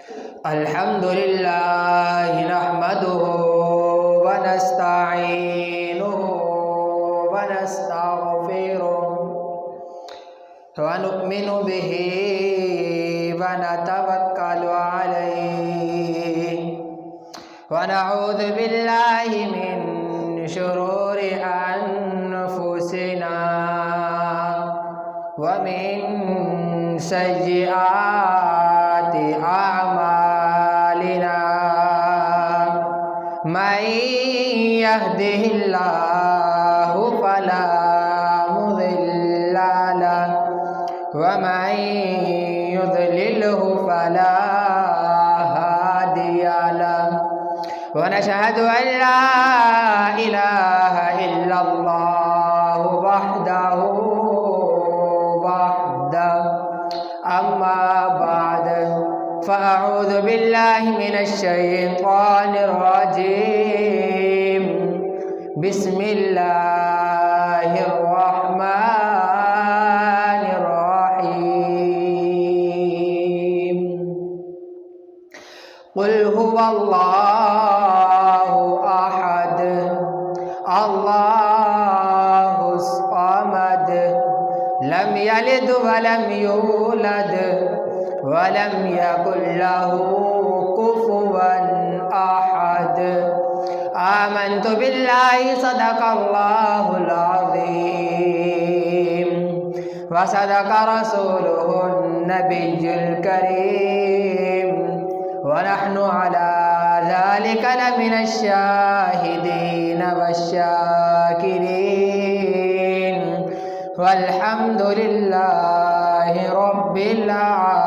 الحمد لله نحمده ونستعينه ونستغفره ونؤمن به ونتوكل عليه ونعوذ بالله من شرور أنفسنا ومن سيئات أعمالنا من يهده الله فلا مضل له ومن يضلله فلا هادي له ونشهد أن لا إله إلا الله وحده أما بعد فأعوذ بالله من الشيطان الرجيم بسم الله الرحمن الرحيم قل هو الله أحد الله الصمد لم يلد ولم يولد ولم يكن له كفوا أحد آمنت بالله صدق الله العظيم وصدق رسوله النبي الكريم ونحن على ذلك لمن الشاهدين والشاكرين والحمد لله رب العالمين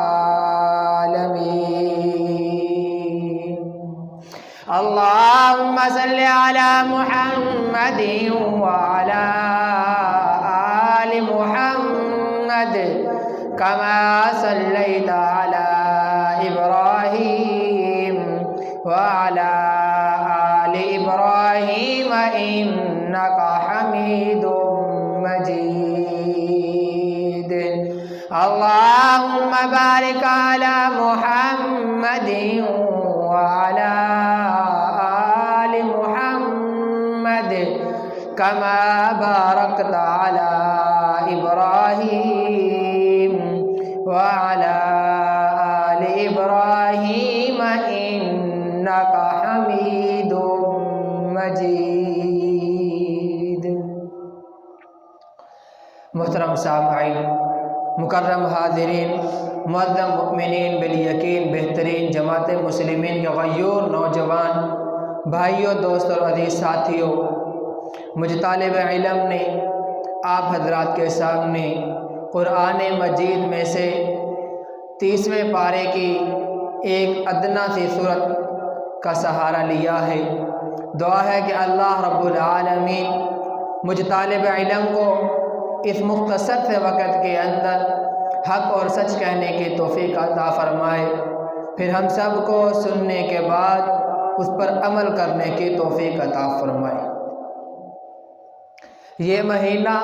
اللهم صل على محمد وعلى آل محمد كما صليت على إبراهيم وعلى آل إبراهيم إنك حميد مجيد اللهم بارك على محمد وعلى آل محمد كما باركت على إبراهيم وعلى آل إبراهيم إنك حميد مجيد محترم سامعین، مکرم حاضرین، معظم مؤمنین، بالیقین بہترین جماعت مسلمین کے غیور نوجوان بھائیوں، دوستوں اور عزیز ساتھیوں، مجھ طالب علم نے آپ حضرات کے سامنے قرآن مجید میں سے 30ویں پارے کی ایک ادنا سی صورت کا سہارا لیا ہے۔ دعا ہے کہ اللہ رب العالمین مجھ طالب علم کو اس مختصر سے وقت کے اندر حق اور سچ کہنے کی توفیق عطا فرمائے، پھر ہم سب کو سننے کے بعد اس پر عمل کرنے کی توفیق عطا فرمائے۔ یہ مہینہ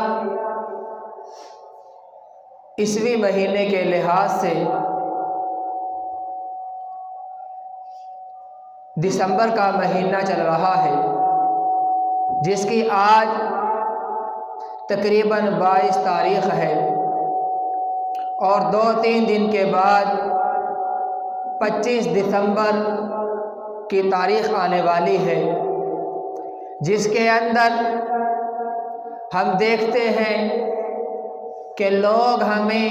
عیسوی مہینے کے لحاظ سے دسمبر کا مہینہ چل رہا ہے، جس کی آج تقریباً 22 تاریخ ہے، اور 2-3 دن کے بعد 25 دسمبر کی تاریخ آنے والی ہے، جس کے اندر ہم دیکھتے ہیں کہ لوگ ہمیں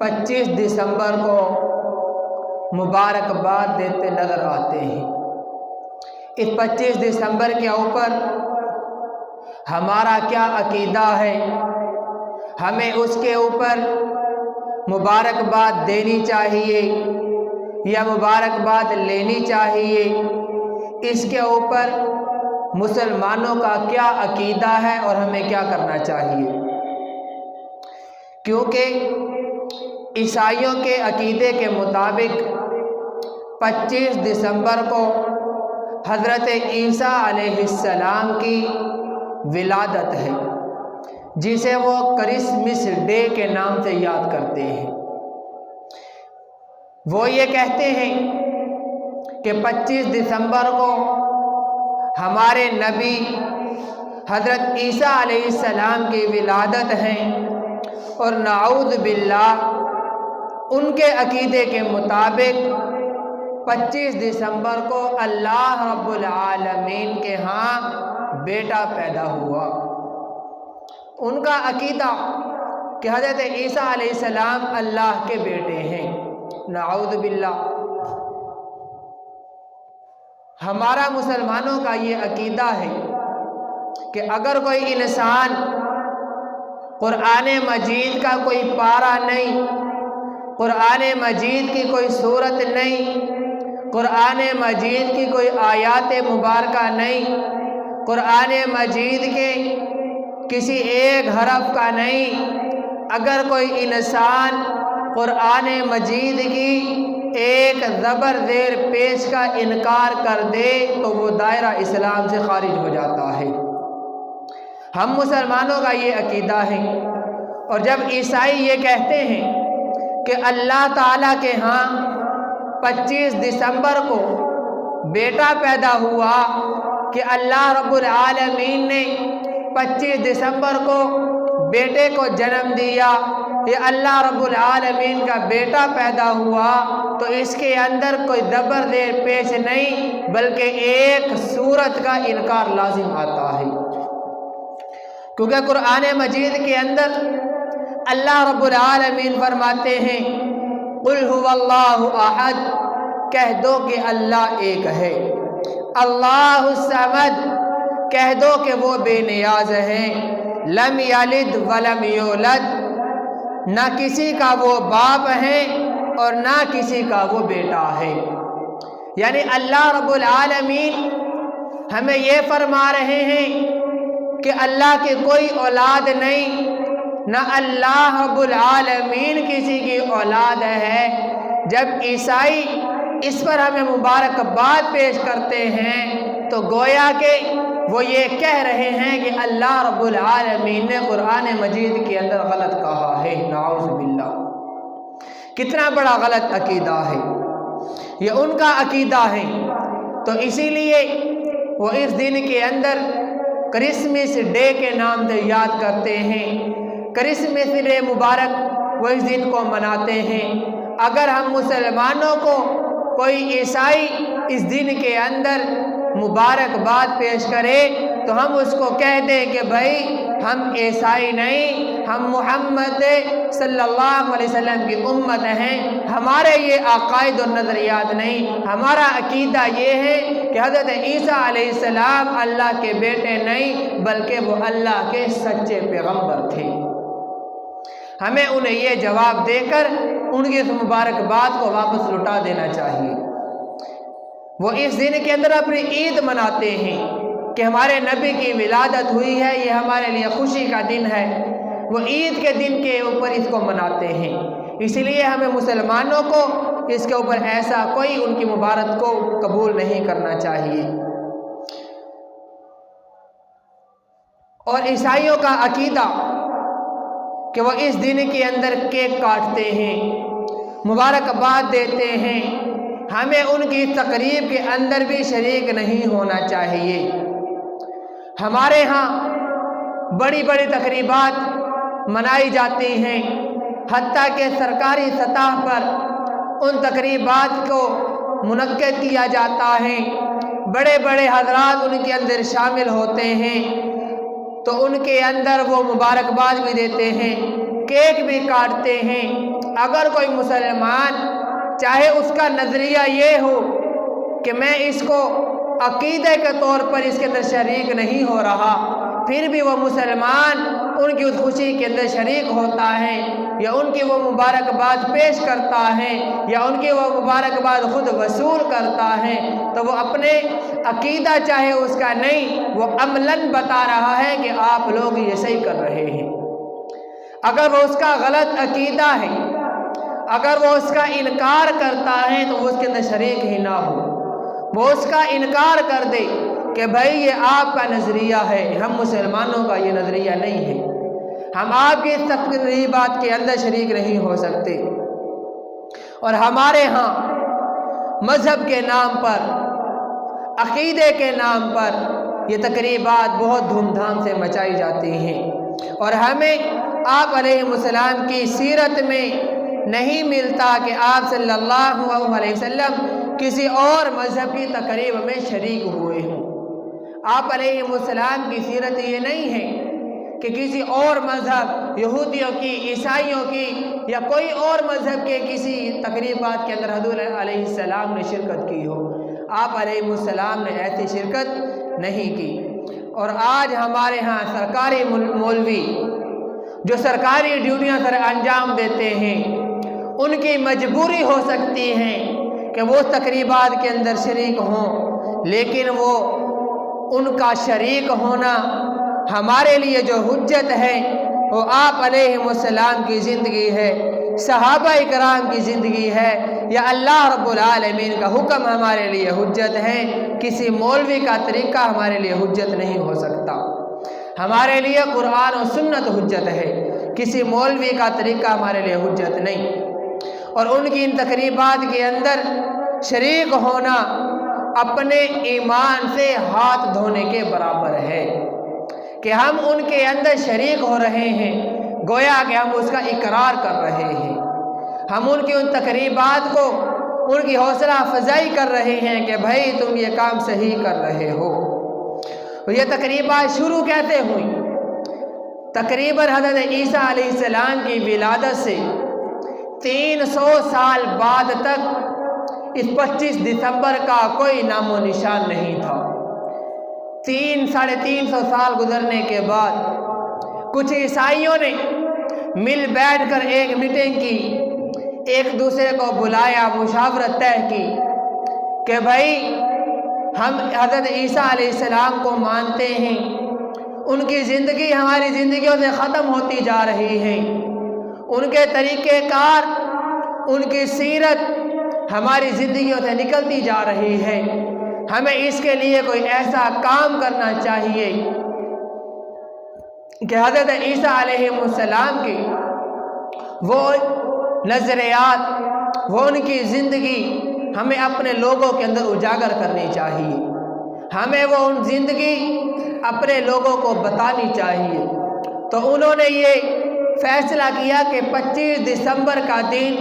25 دسمبر کو مبارکباد دیتے نظر آتے ہیں۔ اس 25 دسمبر کے اوپر ہمارا کیا عقیدہ ہے؟ ہمیں اس کے اوپر مبارکباد دینی چاہیے یا مبارکباد لینی چاہیے؟ اس کے اوپر مسلمانوں کا کیا عقیدہ ہے اور ہمیں کیا کرنا چاہیے؟ کیونکہ عیسائیوں کے عقیدے کے مطابق 25 دسمبر کو حضرت عیسیٰ علیہ السلام کی ولادت ہے، جسے وہ کرسمس ڈے کے نام سے یاد کرتے ہیں۔ وہ یہ کہتے ہیں کہ 25 دسمبر کو ہمارے نبی حضرت عیسیٰ علیہ السلام کی ولادت ہے، اور نعوذ باللہ ان کے عقیدے کے مطابق 25 دسمبر کو اللہ رب العالمین کے ہاں بیٹا پیدا ہوا۔ ان کا عقیدہ کہ حضرت عیسیٰ علیہ السلام اللہ کے بیٹے ہیں، نعوذ باللہ۔ ہمارا مسلمانوں کا یہ عقیدہ ہے کہ اگر کوئی انسان قرآن مجید کا کوئی پارہ نہیں، قرآن مجید کی کوئی سورت نہیں، قرآن مجید کی کوئی آیات مبارکہ نہیں، قرآن مجید کے کسی ایک حرف کا نہیں، اگر کوئی انسان قرآن مجید کی ایک زبر زیر پیش کا انکار کر دے تو وہ دائرہ اسلام سے خارج ہو جاتا ہے۔ ہم مسلمانوں کا یہ عقیدہ ہے۔ اور جب عیسائی یہ کہتے ہیں کہ اللہ تعالیٰ کے ہاں 25 دسمبر کو بیٹا پیدا ہوا، کہ اللہ رب العالمین نے 25 دسمبر کو بیٹے کو جنم دیا، یہ اللہ رب العالمین کا بیٹا پیدا ہوا، تو اس کے اندر کوئی زبر زیر پیش نہیں بلکہ ایک سورت کا انکار لازم آتا ہے، کیونکہ قرآن مجید کے اندر اللہ رب العالمین فرماتے ہیں قل هو اللہ احد، کہہ دو کہ اللہ ایک ہے، اللہ الصمد، کہہ دو کہ وہ بے نیاز ہیں، لم یلد ولم یولد، نہ کسی کا وہ باپ ہے اور نہ کسی کا وہ بیٹا ہے۔ یعنی اللہ رب العالمین ہمیں یہ فرما رہے ہیں کہ اللہ کی کوئی اولاد نہیں، نہ اللہ رب العالمین کسی کی اولاد ہے۔ جب عیسائی اس پر ہمیں مبارکباد پیش کرتے ہیں تو گویا کہ وہ یہ کہہ رہے ہیں کہ اللہ رب العالمین نے قرآن مجید کے اندر غلط کہا ہے، نعوذ باللہ۔ کتنا بڑا غلط عقیدہ ہے، یہ ان کا عقیدہ ہے۔ تو اسی لیے وہ اس دن کے اندر کرسمس ڈے کے نام سے یاد کرتے ہیں، کرسمس ڈے مبارک وہ اس دن کو مناتے ہیں۔ اگر ہم مسلمانوں کو کوئی عیسائی اس دن کے اندر مبارکباد پیش کرے تو ہم اس کو کہہ دیں کہ بھائی ہم عیسائی نہیں، ہم محمد صلی اللہ علیہ وسلم کی امت ہیں، ہمارے یہ عقائد اور نظریات نہیں، ہمارا عقیدہ یہ ہے کہ حضرت عیسیٰ علیہ السلام اللہ کے بیٹے نہیں بلکہ وہ اللہ کے سچے پیغمبر تھے۔ ہمیں انہیں یہ جواب دے کر ان کی اس مبارکباد کو واپس لوٹا دینا چاہیے۔ وہ اس دن کے اندر اپنی عید مناتے ہیں کہ ہمارے نبی کی ولادت ہوئی ہے، یہ ہمارے لیے خوشی کا دن ہے، وہ عید کے دن کے اوپر اس کو مناتے ہیں۔ اس لیے ہمیں مسلمانوں کو اس کے اوپر ایسا کوئی ان کی مبارک کو قبول نہیں کرنا چاہیے۔ اور عیسائیوں کا عقیدہ کہ وہ اس دن کے اندر کیک کاٹتے ہیں، مبارکباد دیتے ہیں، ہمیں ان کی تقریب کے اندر بھی شریک نہیں ہونا چاہیے۔ ہمارے ہاں بڑی بڑی تقریبات منائی جاتی ہیں، حتیٰ کہ سرکاری سطح پر ان تقریبات کو منعقد کیا جاتا ہے، بڑے بڑے حضرات ان کے اندر شامل ہوتے ہیں، تو ان کے اندر وہ مبارکباد بھی دیتے ہیں، کیک بھی کاٹتے ہیں۔ اگر کوئی مسلمان چاہے اس کا نظریہ یہ ہو کہ میں اس کو عقیدے کے طور پر اس کے اندر شریک نہیں ہو رہا، پھر بھی وہ مسلمان ان کی اس خوشی کے اندر شریک ہوتا ہے، یا ان کی وہ مبارکباد پیش کرتا ہے، یا ان کی وہ مبارکباد خود وصول کرتا ہے، تو وہ اپنے عقیدہ چاہے اس کا نہیں، وہ عملاً بتا رہا ہے کہ آپ لوگ یہ صحیح کر رہے ہیں۔ اگر وہ اس کا غلط عقیدہ ہے، اگر وہ اس کا انکار کرتا ہے تو وہ اس کے اندر شریک ہی نہ ہو، وہ اس کا انکار کر دے کہ بھائی یہ آپ کا نظریہ ہے، ہم مسلمانوں کا یہ نظریہ نہیں ہے، ہم آپ کی تقریبات کے اندر شریک نہیں ہو سکتے۔ اور ہمارے ہاں مذہب کے نام پر، عقیدے کے نام پر یہ تقریبات بہت دھوم دھام سے مچائی جاتی ہیں، اور ہمیں آپ علیہ السلام کی سیرت میں نہیں ملتا کہ آپ صلی اللہ علیہ وسلم کسی اور مذہب کی تقریب میں شریک ہوئے ہوں۔ آپ علیہ السلام کی سیرت یہ نہیں ہے کہ کسی اور مذہب، یہودیوں کی، عیسائیوں کی یا کوئی اور مذہب کے کسی تقریبات کے اندر حضور علیہ السلام نے شرکت کی ہو۔ آپ علیہ السلام نے ایسی شرکت نہیں کی۔ اور آج ہمارے ہاں سرکاری مولوی جو سرکاری ڈیوٹیاں سر انجام دیتے ہیں، ان کی مجبوری ہو سکتی ہے کہ وہ تقریبات کے اندر شریک ہوں، لیکن وہ ان کا شریک ہونا ہمارے لیے جو حجت ہے وہ آپ علیہ السلام کی زندگی ہے، صحابہ اکرام کی زندگی ہے، یا اللہ رب العالمین کا حکم ہمارے لیے حجت ہے۔ کسی مولوی کا طریقہ ہمارے لیے حجت نہیں ہو سکتا۔ ہمارے لیے قرآن و سنت حجت ہے، کسی مولوی کا طریقہ ہمارے لیے حجت نہیں۔ اور ان کی ان تقریبات کے اندر شریک ہونا اپنے ایمان سے ہاتھ دھونے کے برابر ہے کہ ہم ان کے اندر شریک ہو رہے ہیں، گویا کہ ہم اس کا اقرار کر رہے ہیں۔ ہم ان کی ان تقریبات کو، ان کی حوصلہ افزائی کر رہے ہیں کہ بھائی تم یہ کام صحیح کر رہے ہو۔ یہ تقریبات شروع کیسے ہوئی؟ تقریباً حضرت عیسیٰ علیہ السلام کی ولادت سے 300 سال بعد تک اس 25 دسمبر کا کوئی نام و نشان نہیں تھا۔ 300 سال گزرنے کے بعد کچھ عیسائیوں نے مل بیٹھ کر ایک میٹنگ کی، ایک دوسرے کو بلایا، مشاورت طے کی کہ بھائی ہم حضرت عیسیٰ علیہ السلام کو مانتے ہیں، ان کی زندگی ہماری زندگیوں سے ختم ہوتی جا رہی ہے، ان کے طریقہ کار، ان کی سیرت ہماری زندگیوں سے نکلتی جا رہی ہے، ہمیں اس کے لیے کوئی ایسا کام کرنا چاہیے کہ حضرت عیسیٰ علیہ السلام کی وہ نظریات، وہ ان کی زندگی ہمیں اپنے لوگوں کے اندر اجاگر کرنی چاہیے، ہمیں وہ ان زندگی اپنے لوگوں کو بتانی چاہیے۔ تو انہوں نے یہ فیصلہ کیا کہ 25 دسمبر کا دن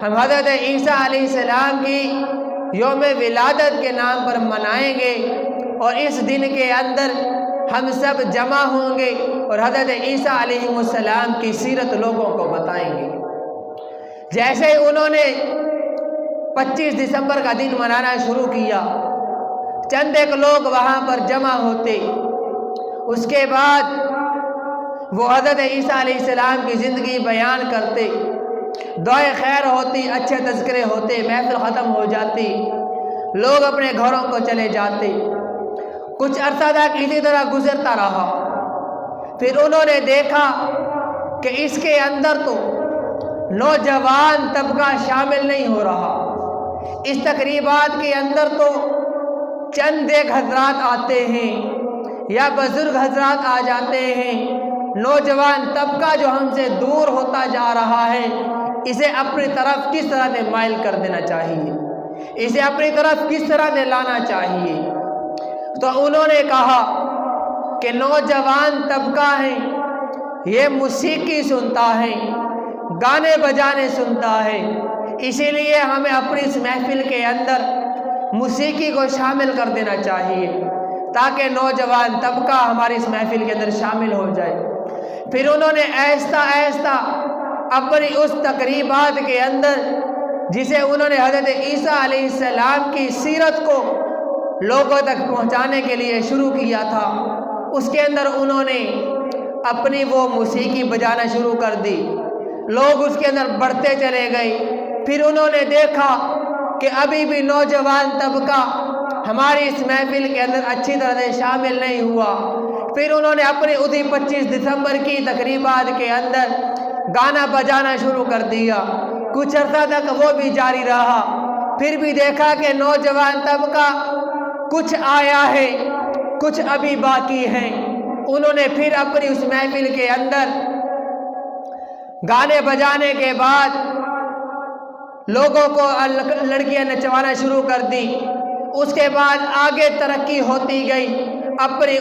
ہم حضرت عیسیٰ علیہ السلام کی یوم ولادت کے نام پر منائیں گے، اور اس دن کے اندر ہم سب جمع ہوں گے اور حضرت عیسیٰ علیہ السلام کی سیرت لوگوں کو بتائیں گے۔ جیسے ہی انہوں نے 25 دسمبر کا دن منانا شروع کیا، چند ایک لوگ وہاں پر جمع ہوتے، اس کے بعد وہ حضرت عیسیٰ علیہ السلام کی زندگی بیان کرتے، دعائے خیر ہوتی، اچھے تذکرے ہوتے، محفل ختم ہو جاتی، لوگ اپنے گھروں کو چلے جاتے۔ کچھ عرصہ تک اسی طرح گزرتا رہا، پھر انہوں نے دیکھا کہ اس کے اندر تو نوجوان طبقہ شامل نہیں ہو رہا، اس تقریبات کے اندر تو چند ایک حضرات آتے ہیں یا بزرگ حضرات آ جاتے ہیں، نوجوان طبقہ جو ہم سے دور ہوتا جا رہا ہے، اسے اپنی طرف کس طرح سے مائل کر دینا چاہیے، اسے اپنی طرف کس طرح سے لانا چاہیے۔ تو انہوں نے کہا کہ نوجوان طبقہ ہے، یہ موسیقی سنتا ہے، گانے بجانے سنتا ہے، اسی لیے ہمیں اپنی اس محفل کے اندر موسیقی کو شامل کر دینا چاہیے تاکہ نوجوان طبقہ ہماری اس محفل کے اندر شامل ہو جائے۔ پھر انہوں نے آہستہ آہستہ اپنی اس تقریبات کے اندر، جسے انہوں نے حضرت عیسیٰ علیہ السلام کی سیرت کو لوگوں تک پہنچانے کے لیے شروع کیا تھا، اس کے اندر انہوں نے اپنی وہ موسیقی بجانا شروع کر دی، لوگ اس کے اندر بڑھتے چلے گئے۔ پھر انہوں نے دیکھا کہ ابھی بھی نوجوان طبقہ ہماری اس محفل کے اندر اچھی طرح سے شامل نہیں ہوا۔ پھر انہوں نے اپنی اسی 25 دسمبر کی تقریبات کے اندر گانا بجانا شروع کر دیا، کچھ عرصہ تک وہ بھی جاری رہا۔ پھر بھی دیکھا کہ نوجوان طبقہ کچھ آیا ہے، کچھ ابھی باقی ہیں۔ انہوں نے پھر اپنی اس محفل کے اندر گانے بجانے کے بعد لوگوں کو لڑکیاں نچوانا شروع کر دی۔ اس کے بعد آگے ترقی ہوتی گئی اپنی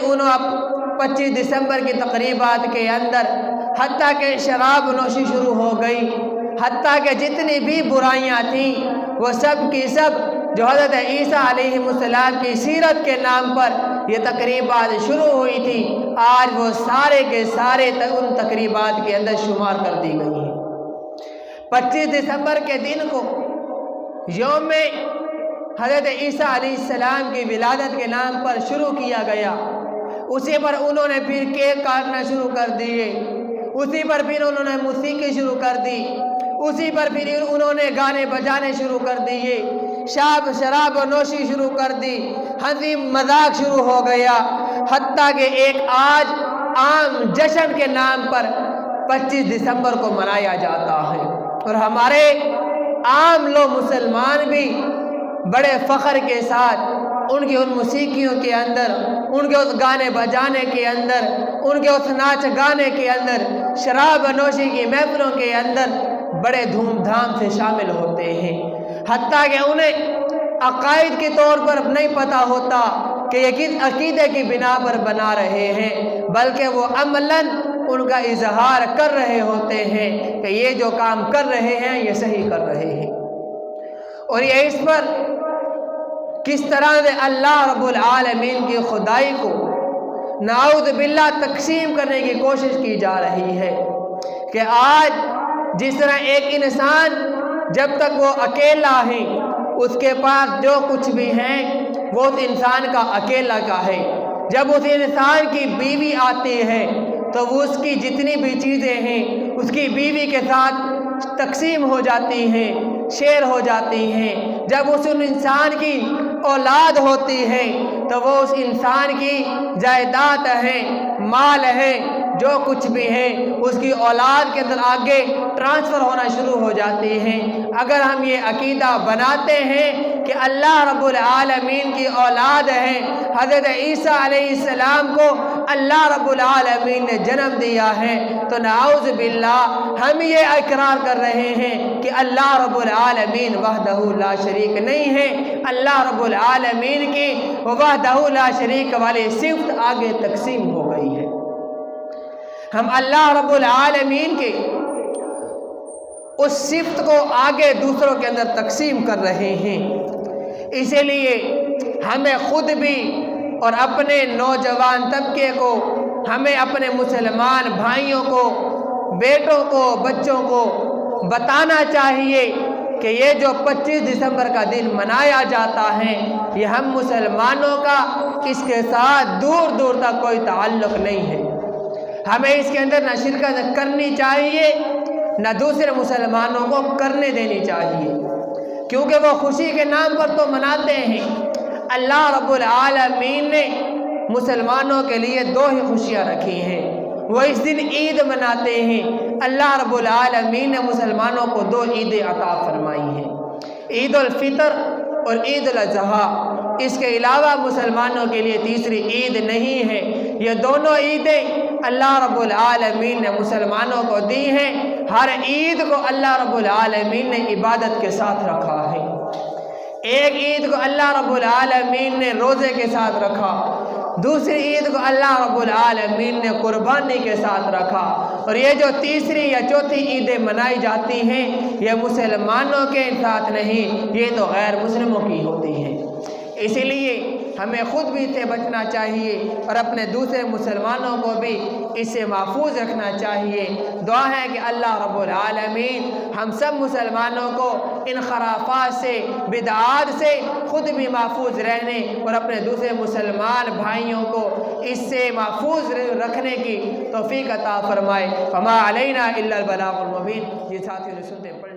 25 دسمبر کی تقریبات کے اندر، حتیٰ کہ شراب نوشی شروع ہو گئی، حتیٰ کہ جتنی بھی برائیاں تھیں وہ سب کی سب جو حضرت عیسیٰ علیہ السلام کی سیرت کے نام پر یہ تقریبات شروع ہوئی تھی، آج وہ سارے کے سارے ان تقریبات کے اندر شمار کر دی گئی ہیں۔ 25 دسمبر کے دن کو یوم حضرت عیسیٰ علیہ السلام کی ولادت کے نام پر شروع کیا گیا، اسی پر انہوں نے پھر کیک کاٹنا شروع کر دیے، اسی پر پھر انہوں نے موسیقی شروع کر دی، اسی پر پھر انہوں نے گانے بجانے شروع کر دیے، شراب و نوشی شروع کر دی، ہنسی مذاق شروع ہو گیا، حتیٰ کہ ایک آج عام جشن کے نام پر 25 دسمبر کو منایا جاتا ہے، اور ہمارے عام لوگ مسلمان بھی بڑے فخر کے ساتھ ان کی ان موسیقیوں کے اندر، ان کے اس گانے بجانے کے اندر، ان کے اس ناچ گانے کے اندر، شراب نوشی کی محفلوں کے اندر بڑے دھوم دھام سے شامل ہوتے ہیں، حتیٰ کہ انہیں عقائد کے طور پر نہیں پتہ ہوتا کہ یہ کس عقیدے کی بنا پر بنا رہے ہیں، بلکہ وہ عملاً ان کا اظہار کر رہے ہوتے ہیں کہ یہ جو کام کر رہے ہیں یہ صحیح کر رہے ہیں، اور یہ اس پر کس طرح سے اللہ رب العالمین کی خدائی کو نعوذ باللہ تقسیم کرنے کی کوشش کی جا رہی ہے، کہ آج جس طرح ایک انسان جب تک وہ اکیلا ہے اس کے پاس جو کچھ بھی ہے وہ اس انسان کا اکیلا کا ہے، جب اس انسان کی بیوی آتی ہے تو وہ اس کی جتنی بھی چیزیں ہیں اس کی بیوی کے ساتھ تقسیم ہو جاتی ہیں، شیئر ہو جاتی ہیں، جب اس انسان کی اولاد ہوتی ہے تو وہ اس انسان کی جائیداد ہے، مال ہے، جو کچھ بھی ہے اس کی اولاد کے اندر آگے ٹرانسفر ہونا شروع ہو جاتی ہیں۔ اگر ہم یہ عقیدہ بناتے ہیں کہ اللہ رب العالمین کی اولاد ہے، حضرت عیسیٰ علیہ السلام کو اللہ رب العالمین نے جنم دیا ہے، تو نعوذ باللہ ہم یہ اقرار کر رہے ہیں کہ اللہ رب العالمین وحدہ لا شریک نہیں ہے، اللہ رب العالمین کی وحدہ لا شریک والی صفت آگے تقسیم ہو گئی ہے۔ ہم اللہ رب العالمین کے اس صفت کو آگے دوسروں کے اندر تقسیم کر رہے ہیں، اسی لیے ہمیں خود بھی اور اپنے نوجوان طبقے کو، ہمیں اپنے مسلمان بھائیوں کو، بیٹوں کو، بچوں کو بتانا چاہیے کہ یہ جو 25 دسمبر کا دن منایا جاتا ہے یہ ہم مسلمانوں کا اس کے ساتھ دور دور تک کوئی تعلق نہیں ہے، ہمیں اس کے اندر نہ شرکت کرنی چاہیے نہ دوسرے مسلمانوں کو کرنے دینی چاہیے، کیونکہ وہ خوشی کے نام پر تو مناتے ہیں۔ اللہ رب العالمین نے مسلمانوں کے لیے 2 ہی خوشیاں رکھی ہیں، وہ اس دن عید مناتے ہیں، اللہ رب العالمین نے مسلمانوں کو 2 عیدیں عطا فرمائی ہیں، عید الفطر اور عید الاضحیٰ، اس کے علاوہ مسلمانوں کے لیے تیسری عید نہیں ہے، یہ دونوں عیدیں اللہ رب العالمین نے مسلمانوں کو دی ہیں۔ ہر عید کو اللہ رب العالمین نے عبادت کے ساتھ رکھا ہے، ایک عید کو اللہ رب العالمین نے روزے کے ساتھ رکھا، دوسری عید کو اللہ رب العالمین نے قربانی کے ساتھ رکھا، اور یہ جو تیسری یا چوتھی عیدیں منائی جاتی ہیں یہ مسلمانوں کے ساتھ نہیں، یہ تو غیر مسلموں کی ہوتی ہیں، اسی لیے ہمیں خود بھی اس سے بچنا چاہیے اور اپنے دوسرے مسلمانوں کو بھی اس سے محفوظ رکھنا چاہیے۔ دعا ہے کہ اللہ رب العالمین ہم سب مسلمانوں کو ان خرافات سے، بدعات سے خود بھی محفوظ رہنے اور اپنے دوسرے مسلمان بھائیوں کو اس سے محفوظ رکھنے کی توفیق عطا فرمائے۔ وما علینا الا البلاغ المبین۔ یہ ساتھیوں نے سنتے پڑھ